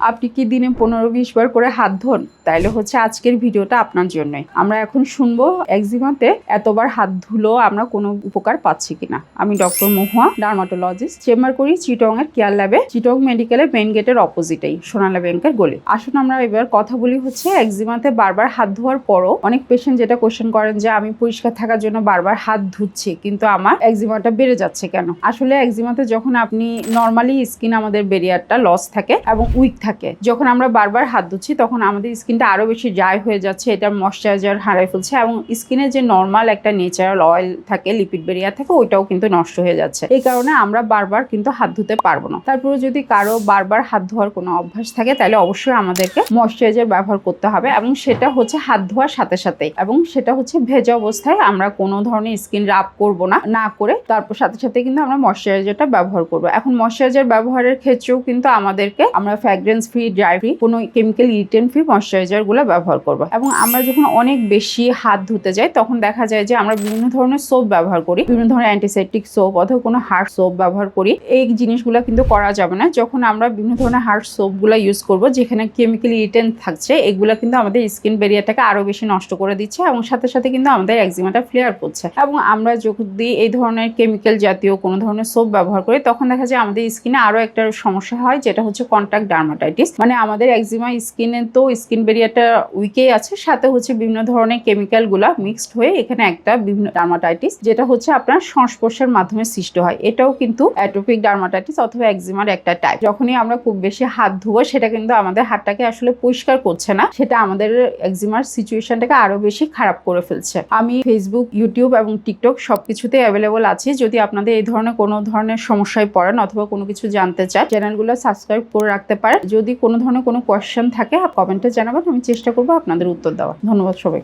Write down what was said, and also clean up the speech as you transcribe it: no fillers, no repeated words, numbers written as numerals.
আপনি কি দিনে 15-20 বার করে হাত ধোন? তাইলে হচ্ছে আজকের ভিডিওটা আপনার জন্যই। আমরা এখন শুনবো একজিমাতে এতবার হাত ধুলো আমরা কোনো উপকার পাচ্ছি কিনা। আমি ডক্টর মহুয়া, ডার্মাটোলজিস্ট, চেম্বার করি চিটং এর কেয়ার ল্যাবে, চিটং মেডিকেলের মেইন গেটের অপোজিটেই, সোনালী ব্যাংকের গলি। আসুন আমরা এবার কথা বলি হচ্ছে একজিমাতে বারবার হাত ধোয়ার পরও অনেক পেশেন্ট যেটা কোশ্চেন করেন যে আমি পরিষ্কার থাকার জন্য বারবার হাত ধুচ্ছি কিন্তু আমার একজিমাটা বেড়ে যাচ্ছে কেন। আসলে একজিমাতে যখন আপনি নর্মালি স্কিন আমাদের ব্যারিয়ারটা লস থাকে এবং উইক থাকে, যখন আমরা বারবার হাত ধুচ্ছি তখন আমাদের স্কিনটা আরো বেশি ড্রাই হয়ে যাচ্ছে, এটা ময়শ্চারাইজার হারাই ফেলছে এবং স্কিনের যে নর্মাল একটা ন্যাচারাল অয়েল থাকে, লিপিড ব্যারিয়ার থাকে, ওইটাও কিন্তু নষ্ট হয়ে যাচ্ছে। এই কারণে আমরা বারবার কিন্তু হাত ধুতে পারবো না। তারপরে যদি কারো বারবার হাত ধোয়ার কোনো অভ্যাস থাকে তাহলে অবশ্যই আমাদেরকে ময়শ্চারাইজার ব্যবহার করতে হবে এবং সেটা হচ্ছে হাত ধোয়ার সাথে সাথে, এবং সেটা হচ্ছে ভেজা অবস্থায় আমরা কোনো ধরনের স্কিন রাব করব না করে তারপর সাথে সাথে কিন্তু আমরা ময়শ্চারাইজারটা ব্যবহার করব। এখন ময়শ্চারাইজার ব্যবহারের ক্ষেত্রেও কিন্তু আমাদেরকে আমরা ফ্র্যাগ্রেন্স ফ্রি, ড্রাই ফ্রি, কোনো কেমিক্যাল ইরিটেন্ট ফ্রি ময়শ্চারাইজার গুলো ব্যবহার করব। এবং আমরা যখন অনেক বেশি হাত ধুতে যাই তখন দেখা যায় যে আমরা বিভিন্ন ধরনের সোপ ব্যবহার করি, বিভিন্ন ধরনের অ্যান্টিসেপটিক সোপ অথবা কোনো হার্ড সোপ ব্যবহার করি। এই জিনিসগুলো কিন্তু করা যাবে না। যখন আমরা বিভিন্ন ধরনের হার্ড সোপ গুলো ইউজ করব যেখানে কেমিক্যাল ইরিটেন্ট থাকছে, এগুলো কিন্তু আমাদের স্কিন ব্যারিয়ারটাকে আরো বেশি নষ্ট করে দিচ্ছে এবং সাথে সাথে কিন্তু আমাদের একজিমাটা ফ্লেয়ার করছে। এবং আমরা যদি এই ধরনের কেমিক্যাল জাতীয় কোনো ধরনের সোপ ব্যবহার করি তখন দেখা যায় আমাদের স্কিনে আরো একটা সমস্যা হয়, যেটা হচ্ছে কন্টাক্ট ডার্মাটাইটিস। মানে আমাদের একজিমা স্কিনে তো স্কিন ব্যারিয়ারটা উইকেই আছে, সাথে হচ্ছে বিভিন্ন ধরনের কেমিক্যাল গুলা মিক্সড হয়ে এখানে একটা বিভিন্ন ডার্মাটাইটিস, যেটা হচ্ছে আপনার সংস্পর্শের মাধ্যমে সৃষ্টি হয়। এটাও কিন্তু অ্যাটোপিক ডার্মাটাইটিস অথবা একজিমার একটা টাইপ। যখনই আমরা খুব বেশি হাত ধুবো সেটা কিন্তু আমাদের হাতটাকে আসলে পরিষ্কার করছে না, সেটা আমাদের একজিমার সিচুয়েশনটাকে আরো বেশি খারাপ করে ফেলছে। আমি ফেসবুক, ইউটিউব এবং টিকটক সবকিছুতে অ্যাভেলেবল আছি। যদি আপনাদের এই ধরনের কোনো ধরনের সমস্যায় পড়েন অথবা কোনো কিছু জানতে চান, চ্যানেলগুলো সাবস্ক্রাইব করে রাখতে পারেন। যদি কোনো ধরনের কোনো কোয়েশ্চেন থাকে কমেন্টে জানাবেন, আমি চেষ্টা করবো আপনাদের উত্তর দেওয়ার। ধন্যবাদ সবাই।